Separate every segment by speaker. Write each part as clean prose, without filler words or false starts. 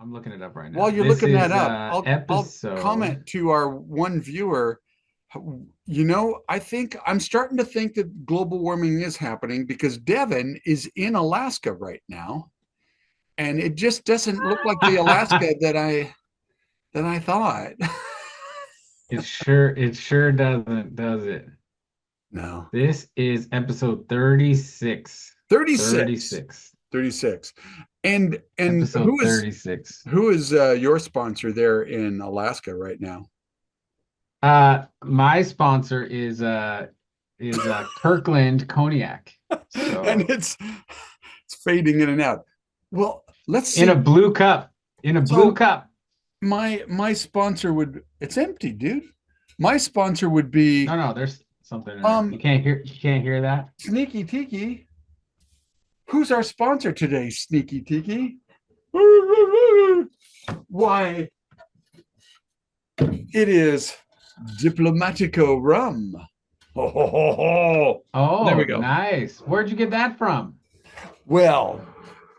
Speaker 1: I'm looking it up right
Speaker 2: While
Speaker 1: now.
Speaker 2: you're
Speaker 1: This
Speaker 2: looking that
Speaker 1: is
Speaker 2: up, I'll
Speaker 1: episode.
Speaker 2: comment to our one viewer. I think I'm starting to think that global warming is happening because Devin is in Alaska right now, and it just doesn't look like the Alaska that I thought.
Speaker 1: It sure doesn't, does it?
Speaker 2: No.
Speaker 1: This is episode 36.
Speaker 2: 36.
Speaker 1: 36.
Speaker 2: 36. And
Speaker 1: Episode 36.
Speaker 2: who is your sponsor there in Alaska right now?
Speaker 1: My sponsor is Kirkland Cognac.
Speaker 2: And
Speaker 1: So
Speaker 2: it's fading in and out. Well, let's
Speaker 1: in
Speaker 2: see.
Speaker 1: a blue cup. In a blue
Speaker 2: So
Speaker 1: cup.
Speaker 2: my sponsor would, it's empty, dude. My sponsor would be
Speaker 1: No, there's something in there.
Speaker 2: um
Speaker 1: You can't hear that?
Speaker 2: Sneaky Tiki. Who's our sponsor today, Sneaky Tiki? Why, it is Diplomatico rum. Ho, ho, ho, ho. There we
Speaker 1: Oh,
Speaker 2: go.
Speaker 1: nice. Where'd you get that from?
Speaker 2: Well,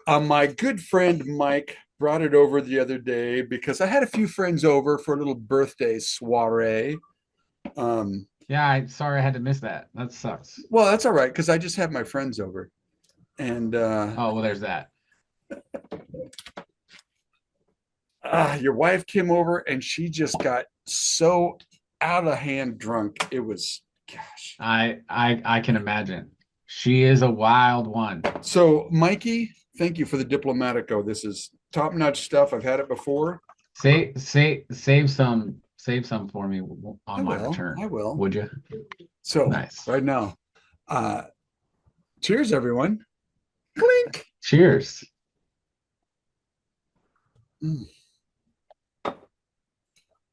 Speaker 2: my good friend Mike brought it over the other day because I had a few friends over for a little birthday soiree. Um,
Speaker 1: Yeah, sorry I had to miss that. That sucks.
Speaker 2: well, that's all right because I just had my friends over, and
Speaker 1: Oh, well, there's that.
Speaker 2: your wife came over and she just got so out of hand drunk. It was, gosh.
Speaker 1: I can imagine. She is a wild one.
Speaker 2: So, Mikey, thank you for the Diplomatico. This is top notch stuff. I've had it before.
Speaker 1: Save some for me
Speaker 2: I
Speaker 1: on my
Speaker 2: will. I
Speaker 1: return.
Speaker 2: will.
Speaker 1: Would you?
Speaker 2: So,
Speaker 1: Nice.
Speaker 2: right now, uh, cheers, everyone. Clink.
Speaker 1: Cheers.
Speaker 2: Mm.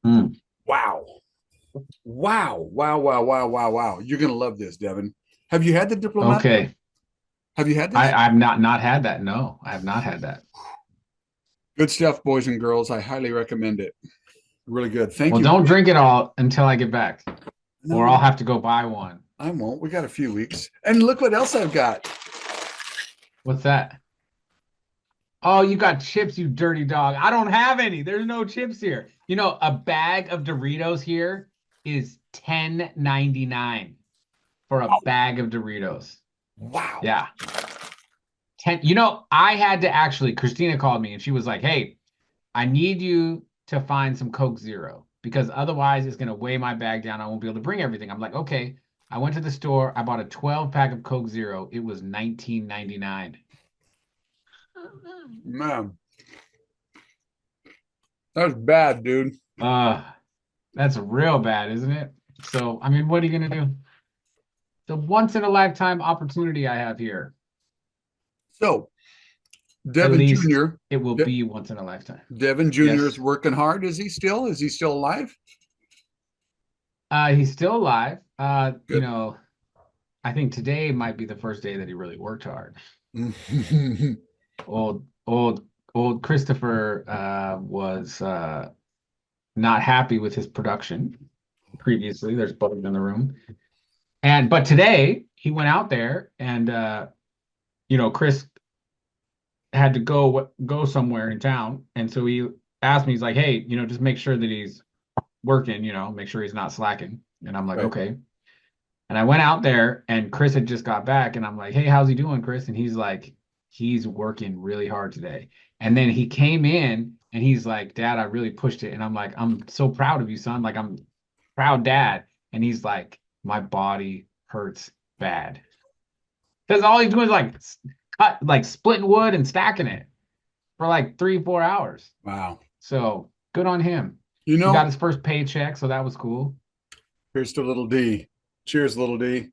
Speaker 1: Mm.
Speaker 2: Wow. Wow. Wow. Wow. Wow. Wow. Wow. You're going to love this, Devin. Have you had the Diplomatico?
Speaker 1: Okay.
Speaker 2: Have you had this?
Speaker 1: I've not had that. No, I have not had that.
Speaker 2: Good stuff, boys and girls. I highly recommend it. Really good. Thank
Speaker 1: Well,
Speaker 2: you for
Speaker 1: don't
Speaker 2: being.
Speaker 1: drink it all until I get back, or I'll
Speaker 2: No,
Speaker 1: have to go buy one.
Speaker 2: I won't. We got a few weeks. And look what else I've got.
Speaker 1: What's that? Oh, you got chips, you dirty dog. I don't have any. There's no chips here. You know, a bag of Doritos here is 10.99 for a bag of Doritos.
Speaker 2: Wow.
Speaker 1: Yeah. 10. You know, I had to actually, Christina called me and she was like, "Hey, I need you to find some Coke Zero because otherwise it's going to weigh my bag down. I won't be able to bring everything." I'm like, "Okay." I went to the store. I bought a 12 pack of Coke Zero. It was 19.99.
Speaker 2: Man, that's bad, dude.
Speaker 1: Uh, that's real bad, isn't it? So, I mean, what are you gonna do? The once in a lifetime opportunity I have here.
Speaker 2: So,
Speaker 1: At
Speaker 2: Devin
Speaker 1: least
Speaker 2: Jr.
Speaker 1: it will
Speaker 2: De-
Speaker 1: be once in a lifetime.
Speaker 2: Devin Jr. is
Speaker 1: Yes.
Speaker 2: working hard. Is he still? Is he still alive?
Speaker 1: He's still alive.
Speaker 2: Good.
Speaker 1: I think today might be the first day that he really worked hard.
Speaker 2: Mm.
Speaker 1: Old, old, old Christopher was not happy with his production previously. There's bugs in the room. But today he went out there and Chris had to go somewhere in town, and so he asked me, he's like, "Hey, just make sure that he's working, make sure he's not slacking." And I'm like,
Speaker 2: Right.
Speaker 1: "Okay." And I went out there, and Chris had just got back, and I'm like, "Hey, how's he doing, Chris?" And he's like, "He's working really hard today." And then he came in, and he's like, "Dad, I really pushed it." And I'm like, "I'm so proud of you, son. Like, I'm proud dad." And he's like, "My body hurts bad." Because all he's doing is like like splitting wood and stacking it for like 3, 4 hours.
Speaker 2: Wow.
Speaker 1: So good on him.
Speaker 2: You
Speaker 1: He got
Speaker 2: know,
Speaker 1: his first paycheck, so that was cool.
Speaker 2: here's to little D. Cheers, little D.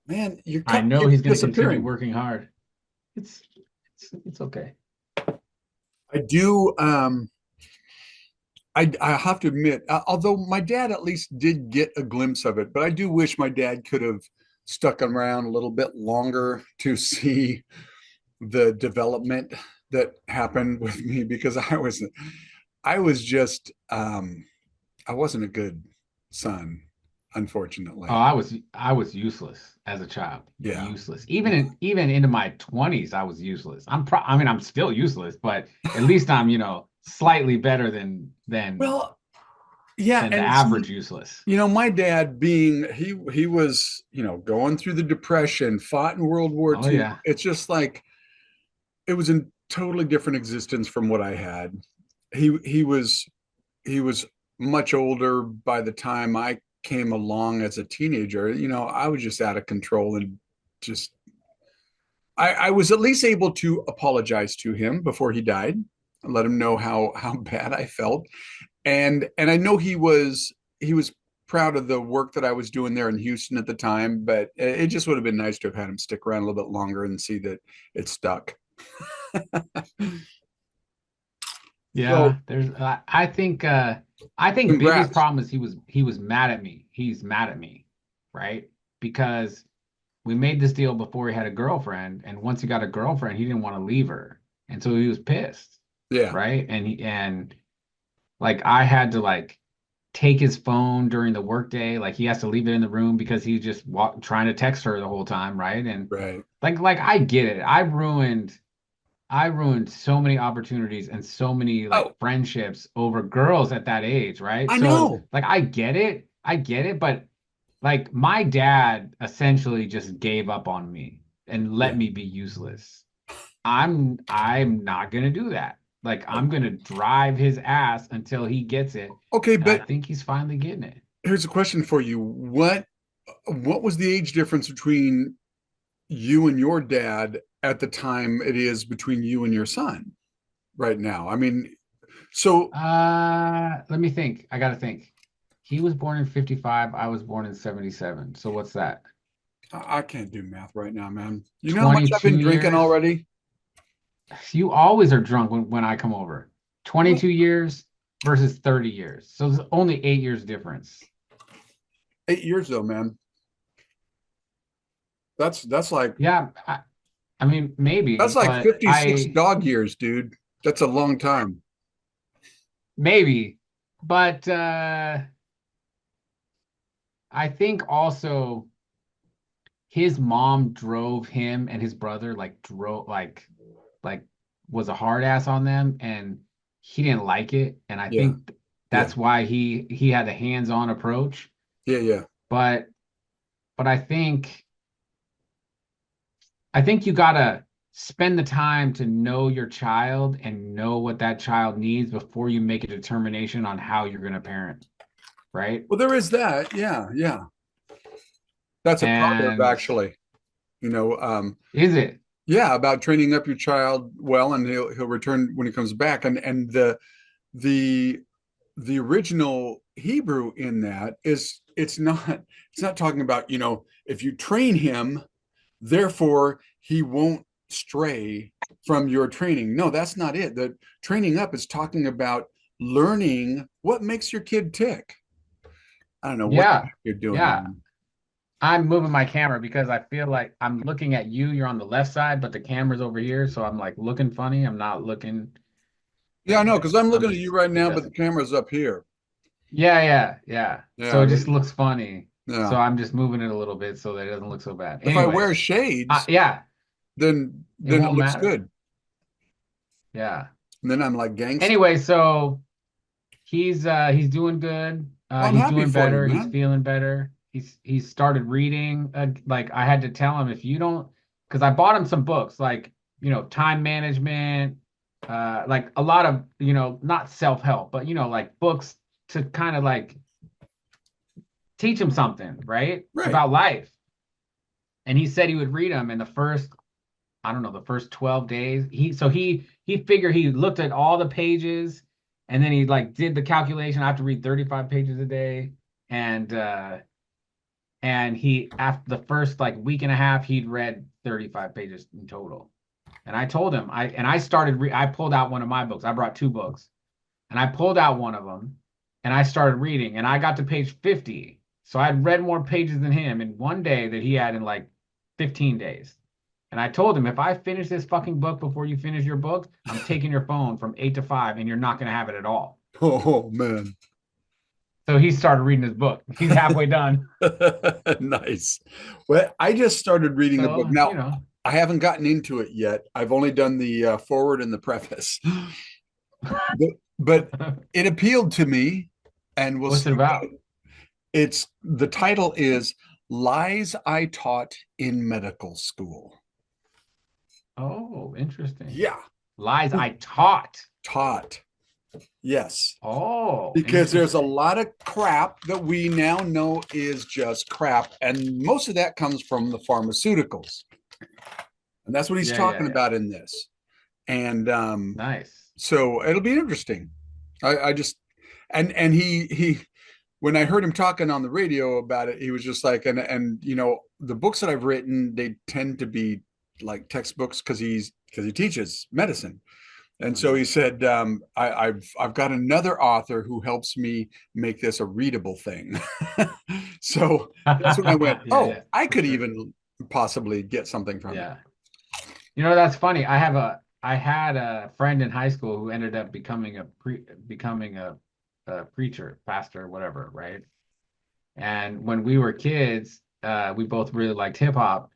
Speaker 2: Man, your
Speaker 1: I
Speaker 2: cup
Speaker 1: know
Speaker 2: keeps
Speaker 1: he's going to continue
Speaker 2: disappearing.
Speaker 1: working hard. It's it's okay.
Speaker 2: I do. I have to admit, although my dad at least did get a glimpse of it, but I do wish my dad could have stuck around a little bit longer to see the development that happened with me because I was just I wasn't a good son.
Speaker 1: Oh,
Speaker 2: unfortunately.
Speaker 1: I was useless as a child.
Speaker 2: Yeah.
Speaker 1: Useless.
Speaker 2: Yeah.
Speaker 1: Even into my 20s, I was useless. I mean, I'm still useless, but at least I'm, slightly better
Speaker 2: Well, yeah,
Speaker 1: than the
Speaker 2: and
Speaker 1: average
Speaker 2: see,
Speaker 1: useless.
Speaker 2: my dad being he was, going through the Depression, fought in World War
Speaker 1: Oh
Speaker 2: II.
Speaker 1: yeah.
Speaker 2: It's just like it was a totally different existence from what I had. He was much older by the time I came along as a teenager. I was just out of control and just I was at least able to apologize to him before he died and let him know how bad I felt. And I know he was proud of the work that I was doing there in Houston at the time, but it just would have been nice to have had him stick around a little bit longer and see that it stuck. So
Speaker 1: Yeah, I think Biggie's
Speaker 2: congrats.
Speaker 1: problem is he was mad at me. He's mad at me, right? Because we made this deal before he had a girlfriend, and once he got a girlfriend, he didn't want to leave her. And so he was pissed,
Speaker 2: Yeah,
Speaker 1: right? And like I had to like take his phone during the workday, like he has to leave it in the room because he's just trying to text her the whole time, right? And
Speaker 2: right.
Speaker 1: like I get it. I ruined so many opportunities and so many like
Speaker 2: Oh,
Speaker 1: friendships over girls at that age, right?
Speaker 2: I
Speaker 1: So
Speaker 2: know.
Speaker 1: like I get it. I get it, but like my dad essentially just gave up on me and let
Speaker 2: Yeah.
Speaker 1: me be useless. I'm not gonna do that. Like I'm gonna drive his ass until he gets it.
Speaker 2: Okay,
Speaker 1: And I
Speaker 2: but
Speaker 1: think he's finally getting it.
Speaker 2: here's a question for you. What was the age difference between you and your dad at the time it is between you and your son right now? I mean, so
Speaker 1: Let me think. I gotta think. He was born in 55, I was born in 77. So what's that?
Speaker 2: I can't do math right now, man. You know how much I've
Speaker 1: 22
Speaker 2: been drinking
Speaker 1: years?
Speaker 2: already?
Speaker 1: You always are drunk when I come over.
Speaker 2: What?
Speaker 1: 22 years versus 30 years. So there's only 8 years difference.
Speaker 2: 8 years though, man. That's like
Speaker 1: Yeah, I mean, maybe,
Speaker 2: that's like
Speaker 1: but
Speaker 2: 56 dog years, dude. That's a long time.
Speaker 1: maybe, but I think also his mom drove him and his brother like was a hard ass on them and he didn't like it. And I
Speaker 2: Yeah,
Speaker 1: think
Speaker 2: yeah,
Speaker 1: that's why he had a hands-on approach.
Speaker 2: yeah, yeah.
Speaker 1: But but I think you gotta spend the time to know your child and know what that child needs before you make a determination on how you're gonna parent, right?
Speaker 2: Well, there is that. Yeah, yeah. That's a proverb,
Speaker 1: And
Speaker 2: actually. You know,
Speaker 1: is it?
Speaker 2: yeah, about training up your child well, and he'll return when he comes back. And the the original Hebrew in that is it's not talking about, if you train him, therefore he won't stray from your training. No, that's not it. The training up is talking about learning what makes your kid tick. I don't know what the
Speaker 1: Yeah.
Speaker 2: heck you're doing,
Speaker 1: Yeah.
Speaker 2: man.
Speaker 1: I'm moving my camera because I feel like I'm looking at you. You're on the left side, but the camera's over here. So I'm like looking funny. I'm not looking.
Speaker 2: Yeah, I know, because I'm
Speaker 1: I'm
Speaker 2: looking at you
Speaker 1: just
Speaker 2: right now, but the
Speaker 1: adjusting.
Speaker 2: camera's up here.
Speaker 1: Yeah, yeah, yeah. So
Speaker 2: Yeah,
Speaker 1: it just looks funny. So
Speaker 2: yeah.
Speaker 1: I'm just moving it a little bit so that it doesn't look so bad.
Speaker 2: If I
Speaker 1: Anyway,
Speaker 2: wear shades,
Speaker 1: yeah, it
Speaker 2: then it
Speaker 1: won't
Speaker 2: looks
Speaker 1: matter.
Speaker 2: good.
Speaker 1: Yeah.
Speaker 2: And then I'm like gangster.
Speaker 1: Anyway, so he's doing good.
Speaker 2: Well, I'm
Speaker 1: He's
Speaker 2: happy
Speaker 1: doing
Speaker 2: for you,
Speaker 1: better. He's
Speaker 2: man.
Speaker 1: feeling better. He's started reading. Like I had to tell him if you don't, because I bought him some books like time management, like a lot of not self-help, but like books to kind of like teach him something, right?
Speaker 2: Right.
Speaker 1: About life. And he said he would read them in the first, I don't know, the first 12 days. He figured he looked at all the pages and then he like did the calculation. I have to read 35 pages a day. And he after the first like week and a half, he'd read 35 pages in total. And I told him I pulled out one of my books. I brought two books and I pulled out one of them and I started reading and I got to page 50. So I'd read more pages than him in one day that he had in like 15 days. And I told him, if I finish this fucking book before you finish your book, I'm taking your phone from 8 to 5 and you're not going to have it at all.
Speaker 2: Oh man.
Speaker 1: So he started reading his book. He's halfway done.
Speaker 2: Nice. Well, I just started reading the book.
Speaker 1: So,
Speaker 2: Now, I haven't gotten into it yet. I've only done the forward and the preface, but it appealed to me, and we'll
Speaker 1: what's
Speaker 2: see.
Speaker 1: it about?
Speaker 2: It's the title is Lies I Taught in Medical School.
Speaker 1: Oh, interesting.
Speaker 2: Yeah,
Speaker 1: Lies I taught.
Speaker 2: taught. Yes.
Speaker 1: Oh,
Speaker 2: Because there's a
Speaker 1: interesting.
Speaker 2: lot of crap that we now know is just crap. And most of that comes from the pharmaceuticals. And that's what he's
Speaker 1: Yeah, yeah,
Speaker 2: talking
Speaker 1: yeah.
Speaker 2: about in this. And
Speaker 1: Nice.
Speaker 2: so it'll be interesting. I just and he when I heard him talking on the radio about it, he was just like, and you know, the books that I've written, they tend to be like textbooks because he teaches medicine. And so
Speaker 1: Mhm.
Speaker 2: he said, I've got another author who helps me make this a readable thing. So that's when I went,
Speaker 1: Yeah,
Speaker 2: oh,
Speaker 1: yeah,
Speaker 2: I
Speaker 1: for
Speaker 2: could
Speaker 1: sure.
Speaker 2: even possibly get something from it.
Speaker 1: Yeah. That's funny. I had a friend in high school who ended up becoming a preacher, pastor, whatever, right? And when we were kids, we both really liked hip hop,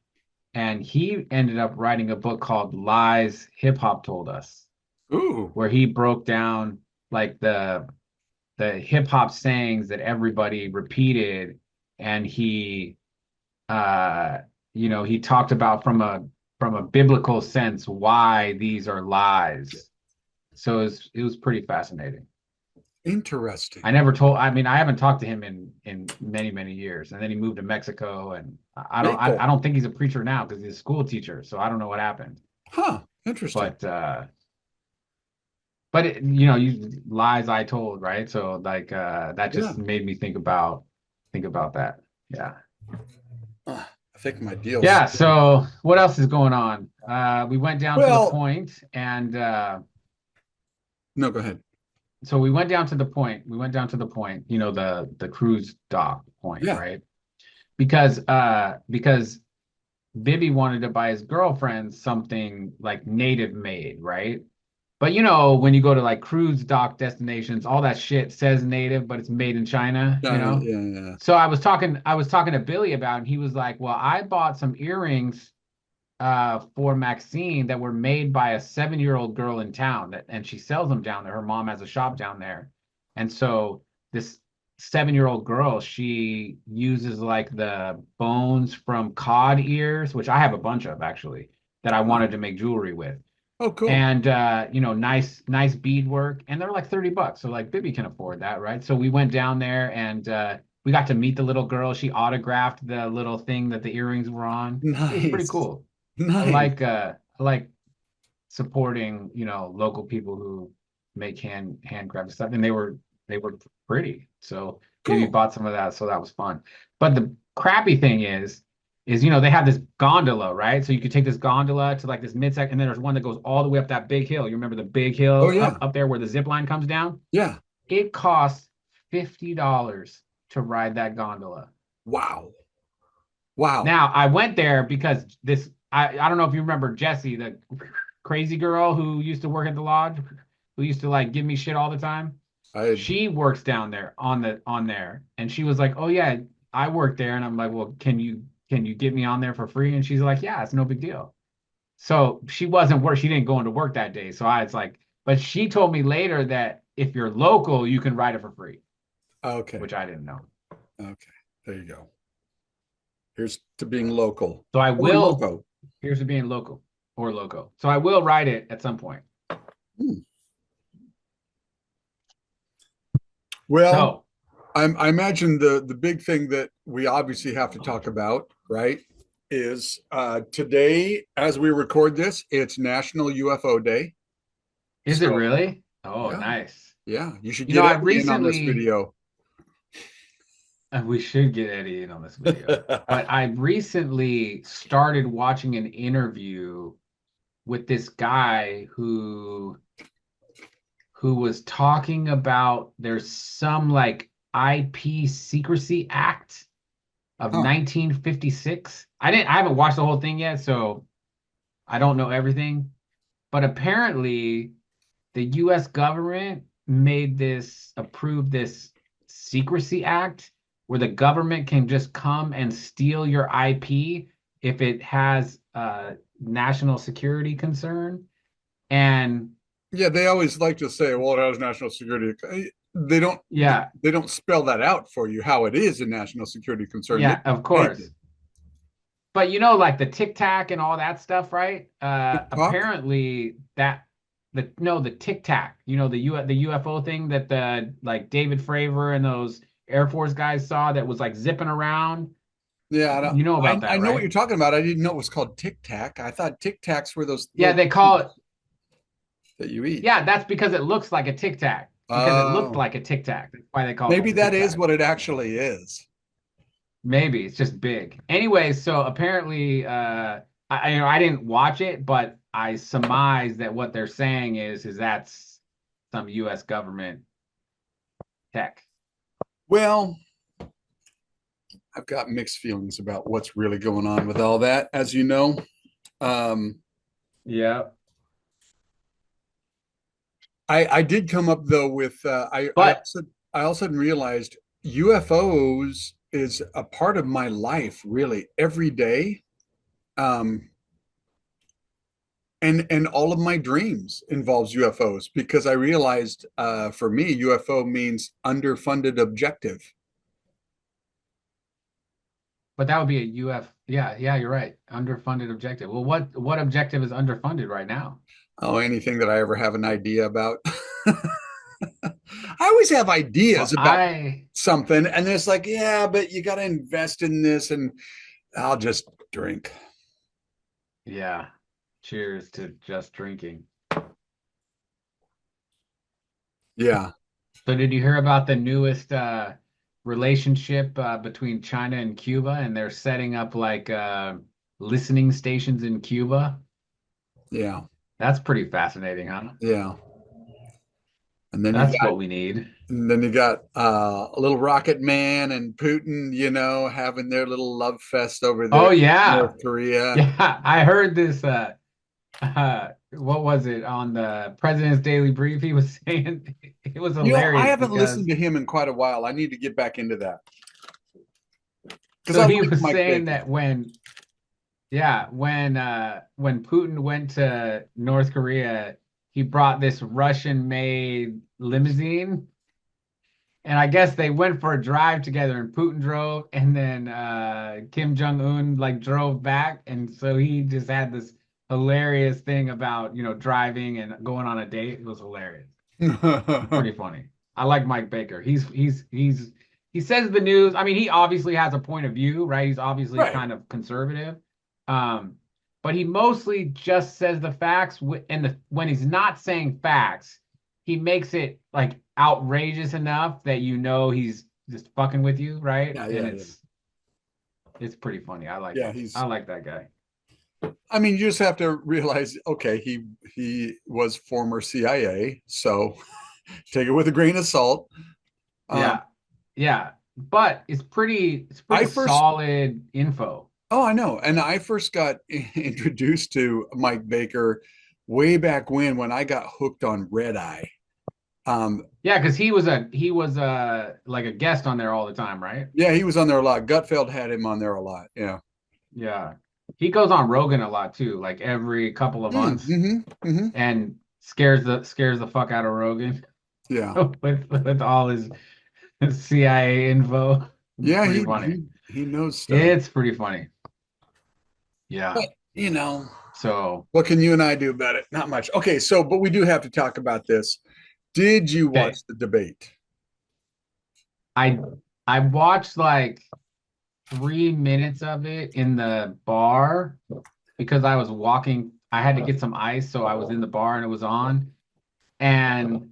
Speaker 1: and he ended up writing a book called Lies Hip Hop Told Us,
Speaker 2: Ooh,
Speaker 1: where he broke down like the hip hop sayings that everybody repeated, and uh he talked about from a biblical sense why these are lies. So it was pretty fascinating.
Speaker 2: interesting.
Speaker 1: I mean, I haven't talked to him in many, many years. And then he moved to Mexico, and
Speaker 2: Very
Speaker 1: I
Speaker 2: cool.
Speaker 1: don't think he's a preacher now because he's a school teacher. So I don't know what happened.
Speaker 2: Huh. Interesting.
Speaker 1: But you lies I told, right? So like that
Speaker 2: Yeah.
Speaker 1: just made me think about that. Yeah.
Speaker 2: I think my deal's.
Speaker 1: Yeah, so what else is going on? We went down to the
Speaker 2: Well,
Speaker 1: point and
Speaker 2: no, go ahead.
Speaker 1: so we went down to the point. We went down to the point, the cruise dock point,
Speaker 2: Yeah.
Speaker 1: right? Because Bibby wanted to buy his girlfriend something like native made, right? But when you go to like cruise dock destinations, all that shit says native, but it's made in
Speaker 2: Yeah.
Speaker 1: China.
Speaker 2: Yeah. Yeah.
Speaker 1: So I was talking to Billy about it, and he was like, "Well, I bought some earrings for Maxine that were made by a 7-year-old girl in town and she sells them down there. Her mom has a shop down there. And so this 7-year-old girl, she uses like the bones from cod ears, which I have a bunch of actually, that I
Speaker 2: Huh.
Speaker 1: wanted to make jewelry with.
Speaker 2: Oh, cool.
Speaker 1: And nice beadwork. And they're like $30. So like Bibby can afford that, right? So we went down there and we got to meet the little girl. She autographed the little thing that the earrings were on. It was pretty
Speaker 2: Nice.
Speaker 1: cool.
Speaker 2: Nice.
Speaker 1: I like supporting, local people who make handcrafted stuff, and they were pretty. So maybe
Speaker 2: Cool.
Speaker 1: bought some of that, so that was fun. But the crappy thing is they have this gondola, right? So you could take this gondola to like this mid-sec, and then there's one that goes all the way up that big hill. You remember the big
Speaker 2: Oh,
Speaker 1: hill up
Speaker 2: yeah.
Speaker 1: up there where the zip line comes down?
Speaker 2: Yeah.
Speaker 1: It costs $50 to ride that gondola.
Speaker 2: Wow. Wow.
Speaker 1: Now, I went there because I don't know if you remember Jessie, the crazy girl who used to work at the lodge, who used to like give me shit all the time.
Speaker 2: I
Speaker 1: She works down there on there, and she was like, "Oh yeah, I work there." And I'm like, "Well, can you get me on there for free?" And she's like, "Yeah, it's no big deal." So she didn't go into work that day. So I was like, but she told me later that if you're local, you can ride it for free,
Speaker 2: okay.
Speaker 1: which I didn't know.
Speaker 2: Okay. There you go. Here's to being local
Speaker 1: So I
Speaker 2: or
Speaker 1: will,
Speaker 2: loco.
Speaker 1: here's to being local or loco. So I will ride it at some point.
Speaker 2: Hmm. Well,
Speaker 1: So
Speaker 2: I imagine the big thing that we obviously have to talk about, right, is today as we record this, it's National UFO Day.
Speaker 1: is it
Speaker 2: So
Speaker 1: really? Oh,
Speaker 2: yeah,
Speaker 1: nice.
Speaker 2: yeah, you should
Speaker 1: You know,
Speaker 2: get
Speaker 1: I
Speaker 2: Eddie in on this
Speaker 1: recently,
Speaker 2: video.
Speaker 1: we should get Eddie in on this video, but I recently started watching an interview with this guy who was talking about there's some like IP Secrecy Act of
Speaker 2: Huh.
Speaker 1: 1956. I haven't watched the whole thing yet, so I don't know everything, but apparently the US government approved this Secrecy Act where the government can just come and steal your IP if it has a national security concern. And
Speaker 2: Yeah, they always like to say, well, it has national security. They don't
Speaker 1: yeah,
Speaker 2: they don't spell that out for you how it is a national security concern. They
Speaker 1: yeah,
Speaker 2: just
Speaker 1: of
Speaker 2: make it.
Speaker 1: course. But you know, like the Tic Tac and all that stuff, right?
Speaker 2: TikTok?
Speaker 1: Apparently that the no, the Tic Tac, you know, the UFO thing that the like David Fravor and those Air Force guys saw that was like zipping around.
Speaker 2: Yeah,
Speaker 1: You know about
Speaker 2: I
Speaker 1: that,
Speaker 2: know what
Speaker 1: right?
Speaker 2: you're talking about. I didn't know it was called Tic Tac. I thought Tic Tacs were those
Speaker 1: Yeah,
Speaker 2: little
Speaker 1: they call it.
Speaker 2: that you eat.
Speaker 1: Yeah, that's because it looks like a Tic Tac. Because it looked
Speaker 2: Oh,
Speaker 1: like a Tic Tac. That's why they call it
Speaker 2: maybe
Speaker 1: the
Speaker 2: that
Speaker 1: Tic
Speaker 2: is
Speaker 1: Tac.
Speaker 2: what it actually is.
Speaker 1: Maybe it's just big. Anyway, so apparently, you know I didn't watch it, but I surmise that what they're saying is that's some U.S. government tech.
Speaker 2: Well, I've got mixed feelings about what's really going on with all that, as you know. Um,
Speaker 1: Yeah,
Speaker 2: I did come up though with
Speaker 1: but
Speaker 2: I also realized UFOs is a part of my life really every day. Um, and all of my dreams involves UFOs because I realized for me UFO means underfunded objective.
Speaker 1: that would be a UF. Yeah, yeah, you're right. Underfunded objective. Well, what objective is underfunded right now?
Speaker 2: Oh, anything that I ever have an idea about. I always have ideas
Speaker 1: Well,
Speaker 2: about something, and it's like, yeah, but you got to invest in this, and I'll just drink.
Speaker 1: yeah. Cheers to just drinking.
Speaker 2: Yeah,
Speaker 1: So did you hear about the newest relationship between China and Cuba, and they're setting up like listening stations in Cuba?
Speaker 2: yeah,
Speaker 1: That's pretty fascinating, huh?
Speaker 2: yeah. And then you
Speaker 1: That's
Speaker 2: got
Speaker 1: what we need.
Speaker 2: a little Rocket Man and Putin, having their little love fest over there
Speaker 1: Oh
Speaker 2: in
Speaker 1: yeah.
Speaker 2: North Korea.
Speaker 1: Yeah, I heard this what was it on the President's Daily Brief? He was saying it was
Speaker 2: I
Speaker 1: hilarious
Speaker 2: haven't listened
Speaker 1: because
Speaker 2: to him in quite a while. I need to get back into that because
Speaker 1: so
Speaker 2: I
Speaker 1: he
Speaker 2: like
Speaker 1: was
Speaker 2: Mike
Speaker 1: saying
Speaker 2: Baker.
Speaker 1: that when Putin went to North Korea, he brought this Russian-made limousine, and I guess they went for a drive together, and Putin drove, and then Kim Jong-un like drove back, and so he just had this hilarious thing about, driving and going on a date. It was hilarious. Pretty funny. I like Mike Baker. He says the news. I mean, he obviously has a point of view, right? He's obviously
Speaker 2: Right.
Speaker 1: kind of conservative. Um, but he mostly just says the facts and when he's not saying facts, he makes it like outrageous enough that he's just fucking with you, right?
Speaker 2: Yeah,
Speaker 1: And
Speaker 2: yeah, yeah.
Speaker 1: it's pretty funny. I like
Speaker 2: Yeah,
Speaker 1: it. I like that guy.
Speaker 2: I mean, you just have to realize, okay, he was former CIA, so take it with a grain of salt. Um,
Speaker 1: Yeah. Yeah. But it's pretty
Speaker 2: I first
Speaker 1: solid info.
Speaker 2: Oh, I know. And I first got introduced to Mike Baker way back when I got hooked on Red Eye. Um,
Speaker 1: Yeah, because he was like a guest on there all the time, right?
Speaker 2: yeah, he was on there a lot. Gutfeld had him on there a lot. Yeah.
Speaker 1: Yeah. He goes on Rogan a lot too, like every couple of months,
Speaker 2: Mm-hmm.
Speaker 1: and scares the fuck out of Rogan
Speaker 2: Yeah.
Speaker 1: with all his CIA info. It's
Speaker 2: Yeah,
Speaker 1: pretty funny.
Speaker 2: he knows stuff.
Speaker 1: It's pretty funny. Yeah.
Speaker 2: But, you know,
Speaker 1: So,
Speaker 2: what can you and I do about it? Not much. Okay, so but we do have to talk about this. Did you watch
Speaker 1: okay.
Speaker 2: the debate?
Speaker 1: I I watched like 3 minutes of it in the bar because I was walking. I had to get some ice, so I was in the bar and it was on. And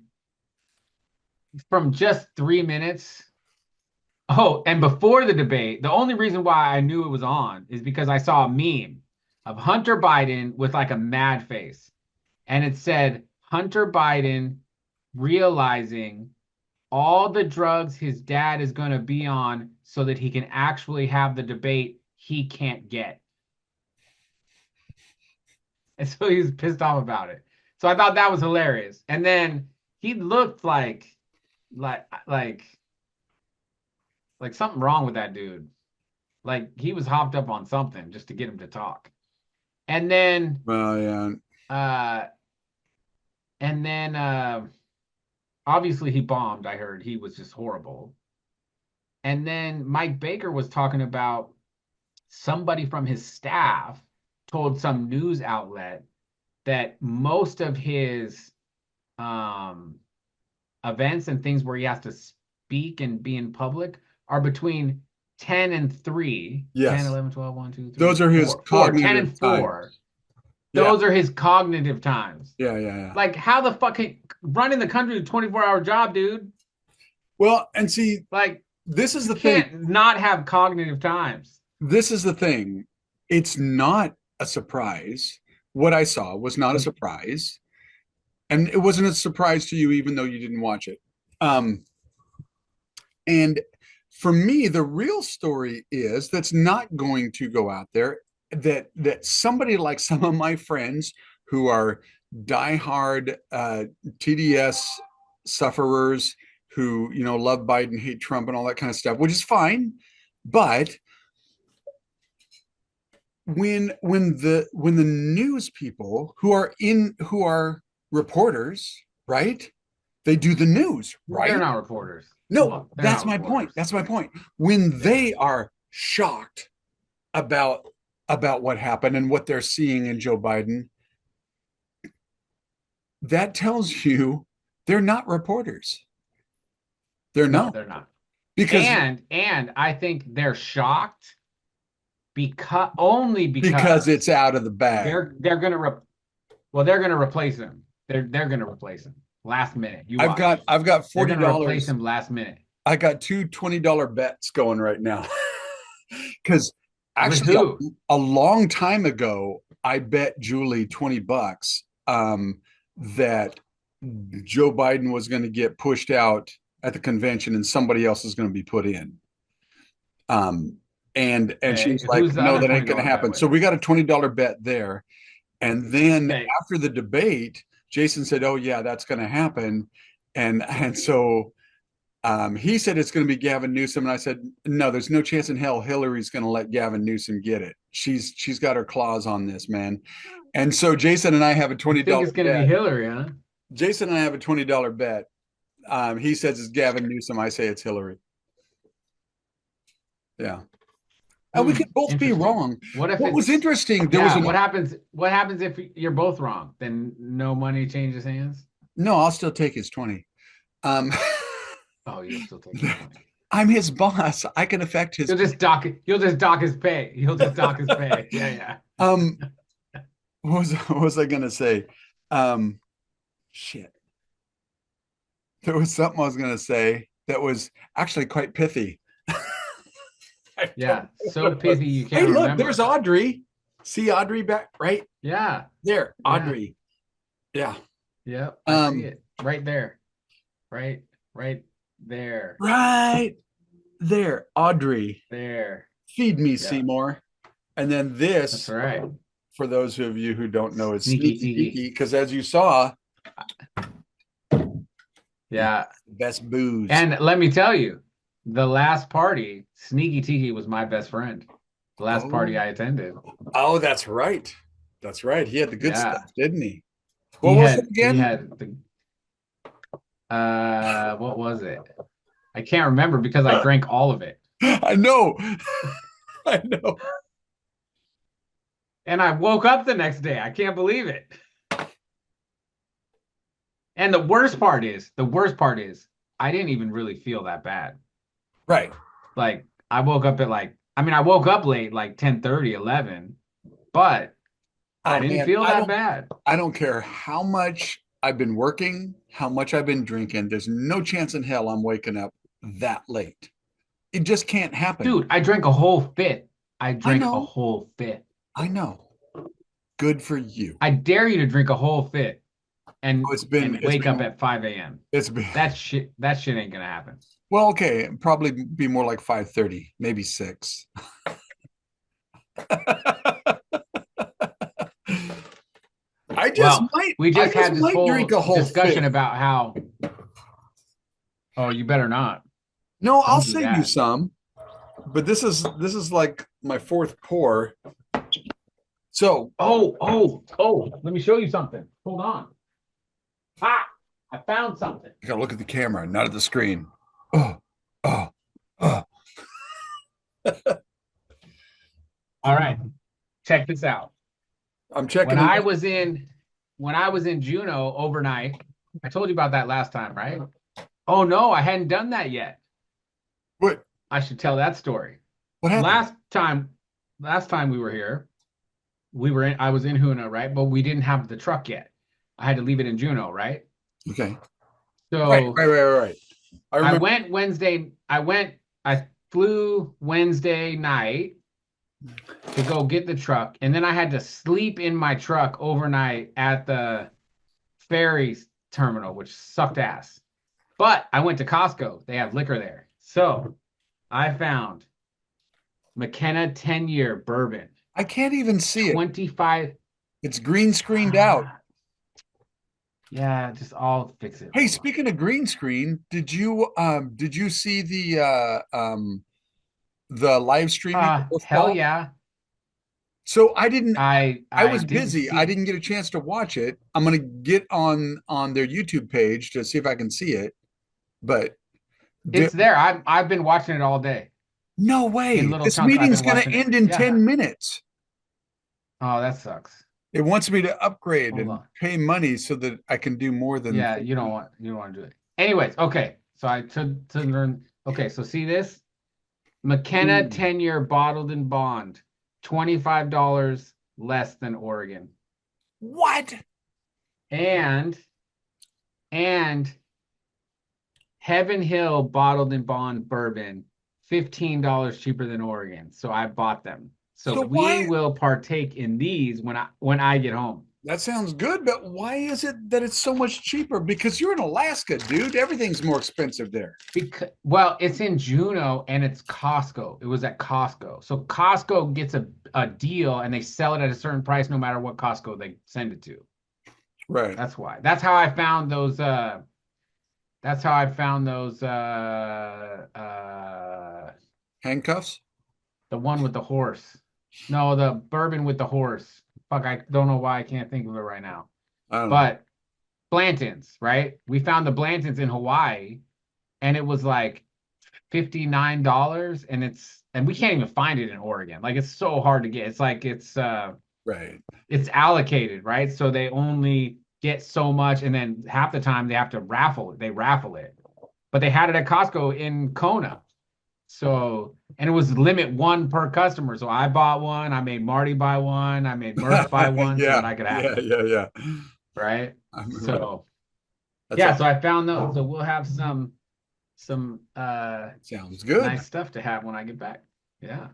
Speaker 1: from just 3 minutes, oh, and before the debate, the only reason why I knew it was on is because I saw a meme of Hunter Biden with like a mad face. And it said, Hunter Biden realizing all the drugs his dad is going to be on so that he can actually have the debate he can't get. And so he was pissed off about it. So I thought that was hilarious. And then he looked like Like something wrong with that dude. Like he was hopped up on something just to get him to talk. And then
Speaker 2: Well, yeah.
Speaker 1: uh and then obviously he bombed, I heard. He was just horrible. And then Mike Baker was talking about somebody from his staff told some news outlet that most of his um events and things where he has to speak and be in public are between 10 and 3, 10,
Speaker 2: Yes.
Speaker 1: 11, 12, 1, 2, 3,
Speaker 2: Those are his
Speaker 1: 4, 4, 10
Speaker 2: cognitive
Speaker 1: and
Speaker 2: times.
Speaker 1: 4.
Speaker 2: Yeah.
Speaker 1: Those are his cognitive times.
Speaker 2: Yeah. Yeah. Yeah.
Speaker 1: Like, how the fuck can running the country a 24-hour job, dude?
Speaker 2: Well, and see,
Speaker 1: Like,
Speaker 2: this is
Speaker 1: you
Speaker 2: the thing.
Speaker 1: can't not have cognitive times.
Speaker 2: This is the thing. It's not a surprise. What I saw was not a surprise. And it wasn't a surprise to you, even though you didn't watch it. And for me, the real story is that's not going to go out there that somebody like some of my friends who are diehard TDS sufferers who love Biden, hate Trump, and all that kind of stuff, which is fine, but when the news people who are reporters, right? They do the news,
Speaker 1: They're
Speaker 2: right?
Speaker 1: not reporters.
Speaker 2: No,
Speaker 1: Look, they're
Speaker 2: that's
Speaker 1: not
Speaker 2: my point.
Speaker 1: reporters.
Speaker 2: That's my point. When
Speaker 1: Yeah.
Speaker 2: they are shocked about what happened and what they're seeing in Joe Biden, that tells you they're not reporters. They're
Speaker 1: No,
Speaker 2: not
Speaker 1: they're not.
Speaker 2: because
Speaker 1: And I think they're shocked because only
Speaker 2: it's
Speaker 1: because
Speaker 2: out of the bag.
Speaker 1: they're gonna well, they're gonna replace him. They're gonna replace him last minute. You watch.
Speaker 2: I've got
Speaker 1: They're
Speaker 2: forty
Speaker 1: gonna replace
Speaker 2: dollars.
Speaker 1: him last minute.
Speaker 2: I got two $20 bets going right now. Because
Speaker 1: With
Speaker 2: actually
Speaker 1: who?
Speaker 2: a long time ago, I bet Julie $20 that Joe Biden was going to get pushed out at the convention and somebody else is going to be put in. Um, and she
Speaker 1: Okay.
Speaker 2: was like,
Speaker 1: Who's the
Speaker 2: no,
Speaker 1: other
Speaker 2: that ain't going to
Speaker 1: $20 bet
Speaker 2: happen. So
Speaker 1: with?
Speaker 2: we got a $20 bet there. And then
Speaker 1: Okay.
Speaker 2: after the debate, Jason said, oh yeah, that's going to happen. And so he said it's going to be Gavin Newsom, and I said, no, there's no chance in hell Hillary's going to let Gavin Newsom get it. She's got her claws on this, man. And so Jason and I have a
Speaker 1: You
Speaker 2: twenty
Speaker 1: think
Speaker 2: dollar
Speaker 1: it's gonna be
Speaker 2: bet.
Speaker 1: Hillary, huh?
Speaker 2: Jason and I have a $20 bet. He says it's Gavin Newsom. I say it's Hillary. Yeah. And we
Speaker 1: Hmm.
Speaker 2: could both be
Speaker 1: Interesting.
Speaker 2: wrong.
Speaker 1: What if
Speaker 2: What was
Speaker 1: it's
Speaker 2: interesting, there was
Speaker 1: yeah,
Speaker 2: an
Speaker 1: what happens if you're both wrong? Then no money changes hands?
Speaker 2: no, I'll still take his 20. Um,
Speaker 1: Oh, you'll still take his 20.
Speaker 2: I'm his boss. I can affect his
Speaker 1: You'll just dock his pay. You'll just dock his pay. Yeah,
Speaker 2: um what was I gonna say? Shit. There was something I was going to say that was actually quite pithy. I don't
Speaker 1: yeah.
Speaker 2: know
Speaker 1: So
Speaker 2: what it was.
Speaker 1: pithy you
Speaker 2: Hey,
Speaker 1: can't
Speaker 2: look, there's
Speaker 1: remember.
Speaker 2: Audrey. See Audrey back right
Speaker 1: Yeah.
Speaker 2: there.
Speaker 1: Yeah.
Speaker 2: Audrey. Yeah.
Speaker 1: Yep. I see
Speaker 2: Um,
Speaker 1: it. Right there. Right there.
Speaker 2: right there. Audrey.
Speaker 1: There.
Speaker 2: Feed me,
Speaker 1: Yeah.
Speaker 2: Seymour. And then
Speaker 1: That's
Speaker 2: this,
Speaker 1: right.
Speaker 2: for those of you who don't know, is
Speaker 1: Sneaky
Speaker 2: Sneaky
Speaker 1: tiki.
Speaker 2: Tiki, because as you saw,
Speaker 1: Yeah.
Speaker 2: best booze.
Speaker 1: And let me tell you, the last party, Sneaky Tiki was my best friend. The last
Speaker 2: Oh,
Speaker 1: party I attended.
Speaker 2: oh, that's right. That's right. He had the good stuff,
Speaker 1: Yeah.
Speaker 2: didn't he? What was it
Speaker 1: He
Speaker 2: again?
Speaker 1: had the what was it? I can't remember because I drank all of it.
Speaker 2: I know. I know.
Speaker 1: And I woke up the next day. I can't believe it. And the worst part is, I didn't even really feel that bad.
Speaker 2: Right.
Speaker 1: Like, I woke up at I woke up late, like 10:30, 11, but I
Speaker 2: Oh
Speaker 1: didn't
Speaker 2: man,
Speaker 1: feel that bad.
Speaker 2: I don't care how much I've been working, how much I've been drinking. There's no chance in hell I'm waking up that late. It just can't happen.
Speaker 1: Dude, I drank a whole fifth. I
Speaker 2: I
Speaker 1: drank a
Speaker 2: know.
Speaker 1: whole fifth.
Speaker 2: I know. Good for you.
Speaker 1: I dare you to drink a whole fifth
Speaker 2: Oh,
Speaker 1: and wake up at 5 a.m.
Speaker 2: it's been
Speaker 1: That shit ain't gonna happen.
Speaker 2: well, okay, probably be more like 5:30, maybe 6.
Speaker 1: Well, we
Speaker 2: I
Speaker 1: just
Speaker 2: just
Speaker 1: had this
Speaker 2: might drink
Speaker 1: whole
Speaker 2: a whole
Speaker 1: discussion
Speaker 2: fifth.
Speaker 1: about how, oh, you better not.
Speaker 2: No, I'll
Speaker 1: Don't do
Speaker 2: save you
Speaker 1: that.
Speaker 2: some, but this is like my fourth pour. So
Speaker 1: Let me show you something. Hold on. Ah, I found something.
Speaker 2: you gotta look at the camera, not at the screen. Oh, oh, oh.
Speaker 1: All right, check this out.
Speaker 2: I'm
Speaker 1: When
Speaker 2: checking it
Speaker 1: I
Speaker 2: out.
Speaker 1: was in when I was in Juneau overnight, I told you about that last time, right? Oh no, I hadn't done that yet.
Speaker 2: What
Speaker 1: I should tell that story.
Speaker 2: what happened?
Speaker 1: Last time, last time we were here, I was in Huna, right? But we didn't have the truck yet. I had to leave it in Juneau, right?
Speaker 2: Okay. Right,
Speaker 1: So
Speaker 2: right, right, right, right. I
Speaker 1: I
Speaker 2: remember.
Speaker 1: went Wednesday, I flew Wednesday night to go get the truck, and then I had to sleep in my truck overnight at the ferry terminal, which sucked ass. But I went to Costco. They have liquor there. So I found McKenna 10-year bourbon,
Speaker 2: I can't even see it.
Speaker 1: 25.
Speaker 2: It's green screened out.
Speaker 1: Ah, yeah, just I'll fix it.
Speaker 2: Hey,
Speaker 1: Hold on.
Speaker 2: speaking of green screen, did you see the live streaming of this
Speaker 1: Hell
Speaker 2: ball?
Speaker 1: yeah.
Speaker 2: So I didn't I
Speaker 1: I
Speaker 2: was
Speaker 1: didn't
Speaker 2: busy. I
Speaker 1: see.
Speaker 2: didn't get a chance to watch it. I'm gonna get on their YouTube page to see if I can see it. But di-
Speaker 1: It's there. I've been watching it all day
Speaker 2: no
Speaker 1: in
Speaker 2: way.
Speaker 1: little
Speaker 2: This
Speaker 1: chunks. I've
Speaker 2: meeting's
Speaker 1: been
Speaker 2: gonna
Speaker 1: watching it.
Speaker 2: end in
Speaker 1: Yeah.
Speaker 2: 10 minutes.
Speaker 1: Oh, that sucks.
Speaker 2: It wants me to upgrade
Speaker 1: Hold
Speaker 2: and
Speaker 1: on.
Speaker 2: pay money so that I can do more than
Speaker 1: Yeah,
Speaker 2: 30 minutes.
Speaker 1: you don't want to do it. Anyways, okay. So to learn. Okay, so see this? McKenna
Speaker 2: Ooh.
Speaker 1: 10-year bottled in bond, $25 less than Oregon.
Speaker 2: What?
Speaker 1: And and Heaven Hill bottled in bond bourbon, $15 cheaper than Oregon. So I bought them. So
Speaker 2: So
Speaker 1: we
Speaker 2: why
Speaker 1: will partake in these when I get home.
Speaker 2: that sounds good, but why is it that it's so much cheaper? Because you're in Alaska, dude. Everything's more expensive there.
Speaker 1: Because well, it's in Juneau and it's Costco. It was at Costco. So Costco gets a deal and they sell it at a certain price no matter what Costco they send it to.
Speaker 2: Right.
Speaker 1: That's why. That's how I found those
Speaker 2: Handcuffs?
Speaker 1: the one with the horse. No, the bourbon with the horse. Fuck, I don't know why I can't think of it right now.
Speaker 2: I don't know.
Speaker 1: But Blanton's, right? We found the Blanton's in Hawaii and it was like $59 and we can't even find it in Oregon. Like it's so hard to get. It's like
Speaker 2: Right.
Speaker 1: it's allocated, right? So they only get so much and then half the time they have to raffle it. They raffle it. But they had it at Costco in Kona. So, and it was limit one per customer. So I bought one, I made Marty buy one, I made Murph buy one so that
Speaker 2: Yeah.
Speaker 1: I could have
Speaker 2: Yeah.
Speaker 1: them,
Speaker 2: Yeah. Yeah.
Speaker 1: right?
Speaker 2: I remember that.
Speaker 1: So,
Speaker 2: That's
Speaker 1: yeah,
Speaker 2: all.
Speaker 1: so I found those. So we'll have some
Speaker 2: Sounds good.
Speaker 1: nice stuff to have when I get back. Yeah.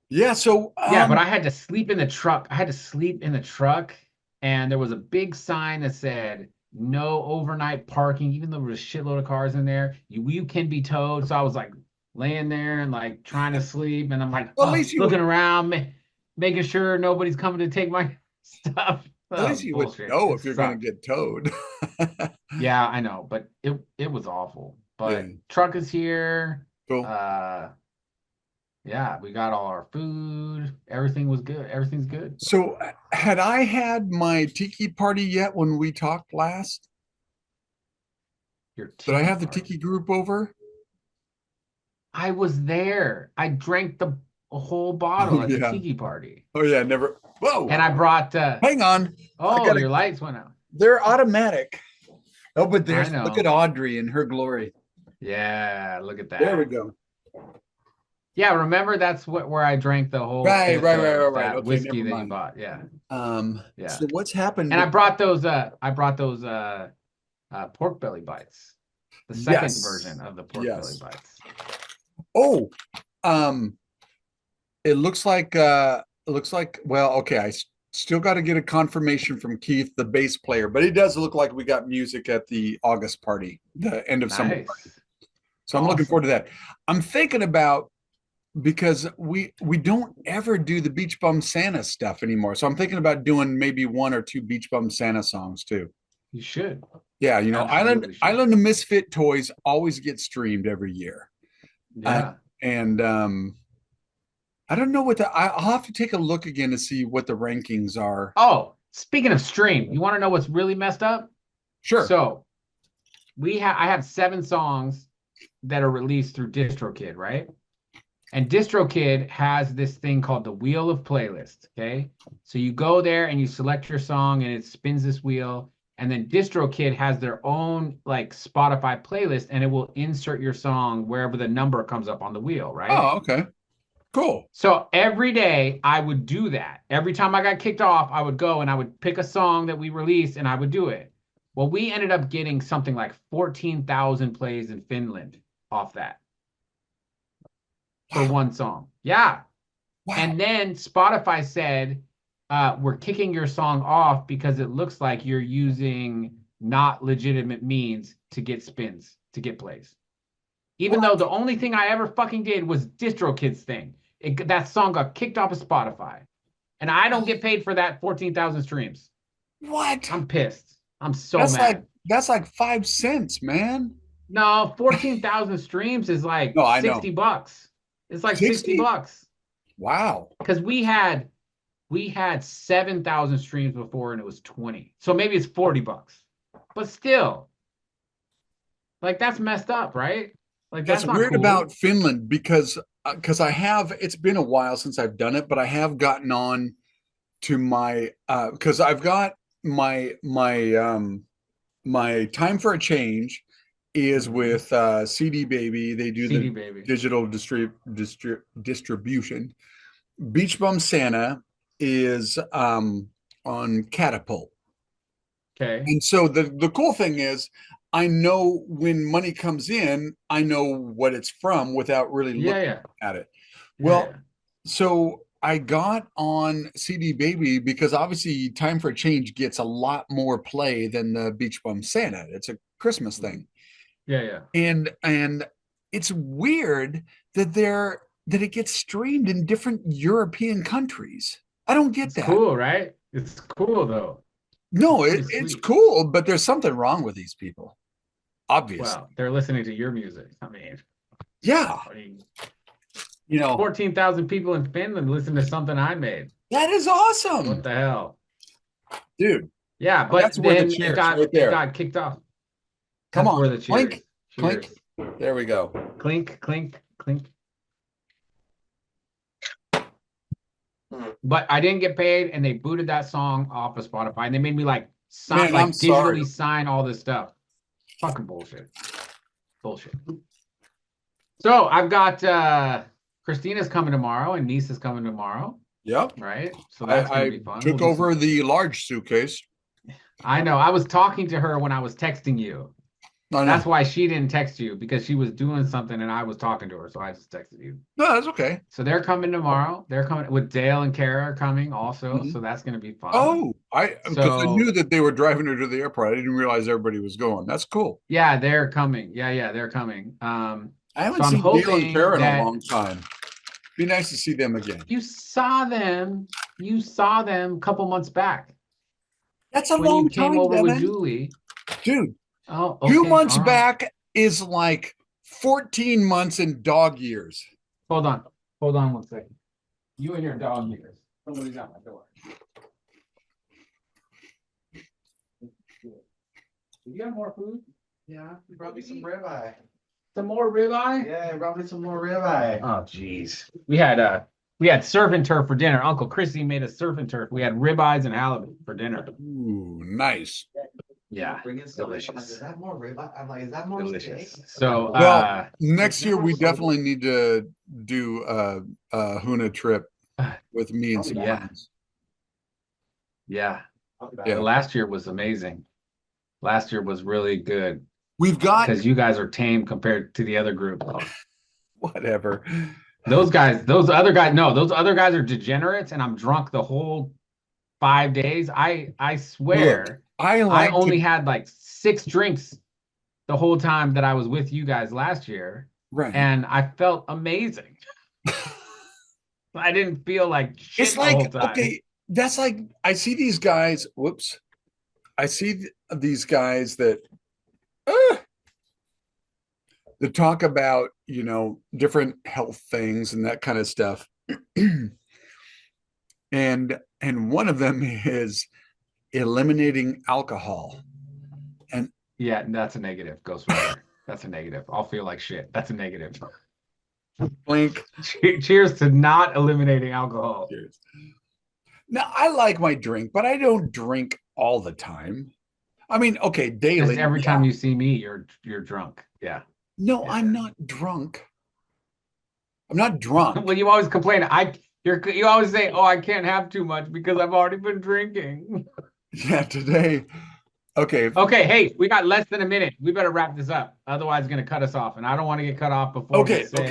Speaker 2: Yeah. So,
Speaker 1: Yeah, but I had to sleep in the truck. I had to sleep in the truck, and there was a big sign that said no overnight parking, even though there was a shitload of cars in there. You can be towed. So I was like laying there and like trying to sleep, and I'm like,
Speaker 2: well,
Speaker 1: oh, looking around, making sure nobody's coming to take my stuff.
Speaker 2: at
Speaker 1: Oh,
Speaker 2: least you would
Speaker 1: bullshit.
Speaker 2: know
Speaker 1: It
Speaker 2: if you're going to
Speaker 1: sucked.
Speaker 2: get towed.
Speaker 1: Yeah, I know, but it was awful.
Speaker 2: Yeah.
Speaker 1: But truck is here.
Speaker 2: Cool.
Speaker 1: Uh, yeah, we got all our food. Everything was good. Everything's good.
Speaker 2: So, had I had my tiki party yet when we talked last?
Speaker 1: Your
Speaker 2: Did I
Speaker 1: tiki
Speaker 2: have the
Speaker 1: party.
Speaker 2: tiki group over?
Speaker 1: I was there. I drank the a whole
Speaker 2: Oh
Speaker 1: bottle at the
Speaker 2: yeah.
Speaker 1: tiki party.
Speaker 2: Oh yeah. Never. Whoa.
Speaker 1: And I brought
Speaker 2: Hang on. I
Speaker 1: oh,
Speaker 2: gotta.
Speaker 1: your lights went out.
Speaker 2: They're automatic. Oh, but
Speaker 1: I
Speaker 2: there's look at
Speaker 1: know.
Speaker 2: Audrey in her glory.
Speaker 1: Yeah, look at
Speaker 2: There we
Speaker 1: that.
Speaker 2: go.
Speaker 1: Yeah, remember that's what where I drank the whole
Speaker 2: Right,
Speaker 1: fifth
Speaker 2: right, right, right,
Speaker 1: of
Speaker 2: right.
Speaker 1: that
Speaker 2: Okay,
Speaker 1: whiskey
Speaker 2: never
Speaker 1: that you
Speaker 2: mind.
Speaker 1: bought. Yeah. Yeah.
Speaker 2: So what's happened
Speaker 1: And
Speaker 2: with
Speaker 1: I brought those pork belly bites. The second
Speaker 2: yes,
Speaker 1: version of the pork belly
Speaker 2: yes.
Speaker 1: bites.
Speaker 2: Oh, um, it looks like well, okay, still got to get a confirmation from Keith, the bass player, but it does look like we got music at the August party, the end of summer party.
Speaker 1: Nice.
Speaker 2: So I'm looking forward to
Speaker 1: Awesome.
Speaker 2: that. I'm thinking about because we don't ever do the Beach Bum Santa stuff anymore. So I'm thinking about doing maybe one or two Beach Bum Santa songs too.
Speaker 1: You should.
Speaker 2: Yeah, Island
Speaker 1: Absolutely should.
Speaker 2: Island of Misfit Toys always gets streamed every year. Uh,
Speaker 1: Yeah.
Speaker 2: and I don't know what I'll have to take a look again to see what the rankings are.
Speaker 1: Oh, speaking of stream, you want to know what's really messed up?
Speaker 2: Sure.
Speaker 1: So I have 7 songs that are released through DistroKid, right? And DistroKid has this thing called the wheel of playlist. Okay. So you go there and you select your song and it spins this wheel. And then DistroKid has their own like Spotify playlist and it will insert your song wherever the number comes up on the wheel, right?
Speaker 2: Oh, okay. Cool.
Speaker 1: So every day I would do that. Every time I got kicked off, I would go and I would pick a song that we released and I would do it. Well, we ended up getting something like 14,000 plays in Finland off that for
Speaker 2: Wow.
Speaker 1: one song. Yeah.
Speaker 2: Wow.
Speaker 1: And then Spotify said, we're kicking your song off because it looks like you're using not legitimate means to get spins, to get plays. Even though
Speaker 2: What?
Speaker 1: the only thing I ever fucking did was DistroKid's thing. That song got kicked off of Spotify. And I don't get paid for that 14,000 streams.
Speaker 2: What?
Speaker 1: I'm pissed. I'm so mad.
Speaker 2: That's like 5 cents, man.
Speaker 1: No, 14,000 streams is like
Speaker 2: No, I know.
Speaker 1: 60 bucks. It's like 60
Speaker 2: 60?
Speaker 1: bucks.
Speaker 2: Wow.
Speaker 1: Because we had 7,000 streams before and it was 20. So maybe it's 40 bucks. But still, like that's messed up, right? Like
Speaker 2: That's
Speaker 1: that's not
Speaker 2: weird about
Speaker 1: cool.
Speaker 2: Finland because I have it's been a while since I've done it, but I have gotten on to my because I've got my time for a change is
Speaker 1: Mhm.
Speaker 2: with CD Baby. They do the
Speaker 1: CD baby.
Speaker 2: digital distribution. Beach Bum Santa is on Catapult.
Speaker 1: Okay.
Speaker 2: And so the cool thing is I know when money comes in, I know what it's from without really
Speaker 1: Yeah,
Speaker 2: looking
Speaker 1: yeah.
Speaker 2: at it.
Speaker 1: Yeah,
Speaker 2: Well,
Speaker 1: yeah.
Speaker 2: so I got on CD Baby because obviously Time for a Change gets a lot more play than the Beach Bum Santa. It's a Christmas
Speaker 1: Mhm.
Speaker 2: thing.
Speaker 1: Yeah, yeah.
Speaker 2: And it's weird that it gets streamed in different European countries. I don't get
Speaker 1: It's
Speaker 2: that.
Speaker 1: cool, right? It's cool though. It's
Speaker 2: No,
Speaker 1: pretty
Speaker 2: it's
Speaker 1: sweet.
Speaker 2: cool, but there's something wrong with these people, obviously.
Speaker 1: Well, they're listening to your music. I mean,
Speaker 2: Yeah,
Speaker 1: I mean,
Speaker 2: you know,
Speaker 1: 14,000 people in Finland listen to something I made.
Speaker 2: that is
Speaker 1: What
Speaker 2: awesome,
Speaker 1: the hell?
Speaker 2: dude.
Speaker 1: Yeah,
Speaker 2: That's
Speaker 1: but
Speaker 2: where the
Speaker 1: then it
Speaker 2: cheers
Speaker 1: got
Speaker 2: right
Speaker 1: it
Speaker 2: there.
Speaker 1: got kicked off.
Speaker 2: Come
Speaker 1: That's
Speaker 2: on,
Speaker 1: where the cheers.
Speaker 2: clink, clink.
Speaker 1: Cheers.
Speaker 2: There we go.
Speaker 1: Clink, clink, clink. But I didn't get paid, and they booted that song off of Spotify, and they made me like sign,
Speaker 2: Man, I'm
Speaker 1: like
Speaker 2: sorry.
Speaker 1: digitally sign all this stuff. Fucking bullshit. Bullshit. So I've got Christina's coming tomorrow, and Niece is coming tomorrow,
Speaker 2: Yep.
Speaker 1: right? So that's gonna
Speaker 2: I
Speaker 1: be fun. We'll
Speaker 2: took
Speaker 1: do some.
Speaker 2: over the large suitcase.
Speaker 1: I know. I was talking to her when I was texting you.
Speaker 2: I know.
Speaker 1: That's why she didn't text you because she was doing something and I was talking to her, so I just texted you.
Speaker 2: No, that's okay.
Speaker 1: So they're coming tomorrow. They're coming with Dale and Kara are coming also,
Speaker 2: Mhm.
Speaker 1: so that's gonna be fun.
Speaker 2: Oh, I because I knew
Speaker 1: So
Speaker 2: that they were driving her to the airport. I didn't realize everybody was going. That's cool.
Speaker 1: yeah, they're coming. Yeah, yeah, they're coming.
Speaker 2: I
Speaker 1: So
Speaker 2: haven't
Speaker 1: I'm
Speaker 2: seen Dale and
Speaker 1: hoping
Speaker 2: Kara in a
Speaker 1: that
Speaker 2: long time. Be nice to see them again.
Speaker 1: you saw them. You saw them a couple months back
Speaker 2: That's a
Speaker 1: when you
Speaker 2: long
Speaker 1: came
Speaker 2: time,
Speaker 1: over with
Speaker 2: Devin.
Speaker 1: Julie.
Speaker 2: Dude,
Speaker 1: Oh,
Speaker 2: two
Speaker 1: okay.
Speaker 2: months
Speaker 1: All right.
Speaker 2: back is like 14 months in dog years.
Speaker 1: Hold on. Hold on one second. You and your dog eaters. Somebody's at my door. Do you have more food?
Speaker 3: Yeah, you brought me some ribeye.
Speaker 1: Some more ribeye?
Speaker 3: Yeah, you brought me some more ribeye.
Speaker 1: Oh, jeez. We had surf and turf for dinner. Uncle Chrissy made us surf and turf. We had ribeyes and halibut for dinner.
Speaker 2: Ooh, nice.
Speaker 1: Yeah,
Speaker 3: Bring in some.
Speaker 1: delicious.
Speaker 3: I'm like, is that more ribeye? I'm like, is that more
Speaker 1: Delicious.
Speaker 3: steak?
Speaker 1: So,
Speaker 2: Well,
Speaker 3: It's
Speaker 2: next year
Speaker 3: never
Speaker 2: we
Speaker 3: so
Speaker 2: definitely need to do a Huna trip with me and some
Speaker 1: yeah,
Speaker 2: friends.
Speaker 1: yeah. The
Speaker 2: Yeah.
Speaker 1: last year was amazing. Last year was really good
Speaker 2: We've got
Speaker 1: because you guys are tame compared to the other group.
Speaker 2: whatever.
Speaker 1: Those other guys are degenerates, and I'm drunk the whole 5 days. I
Speaker 2: Look,
Speaker 1: swear,
Speaker 2: I
Speaker 1: I
Speaker 2: like
Speaker 1: only
Speaker 2: to
Speaker 1: had like 6 drinks the whole time that I was with you guys last year,
Speaker 2: right.
Speaker 1: and I felt amazing. I didn't feel like
Speaker 2: It's
Speaker 1: shit the whole
Speaker 2: like,
Speaker 1: time.
Speaker 2: okay, that's like I see these guys, whoops. I see these guys that uh, that talk about, different health things and that kind of stuff. And one of them is eliminating alcohol. And
Speaker 1: Yeah, that's a negative, Ghost Rider. That's a negative. I'll feel like shit. That's a negative.
Speaker 2: blink.
Speaker 1: Cheers to not eliminating alcohol.
Speaker 2: Cheers. Now, I like my drink, but I don't drink all the time. I mean, okay,
Speaker 1: Just
Speaker 2: daily.
Speaker 1: every
Speaker 2: Yeah.
Speaker 1: time you see me, you're drunk. Yeah.
Speaker 2: No,
Speaker 1: Yeah.
Speaker 2: I'm not drunk. I'm not drunk.
Speaker 1: Well, you always complain. You always say, "Oh, I can't have too much because I've already been drinking."
Speaker 2: Yeah, today. Okay.
Speaker 1: Okay, hey, we got less than a minute. We better wrap this up. Otherwise, it's gonna cut us off, and I don't want to get cut off before we
Speaker 2: Okay.
Speaker 1: say.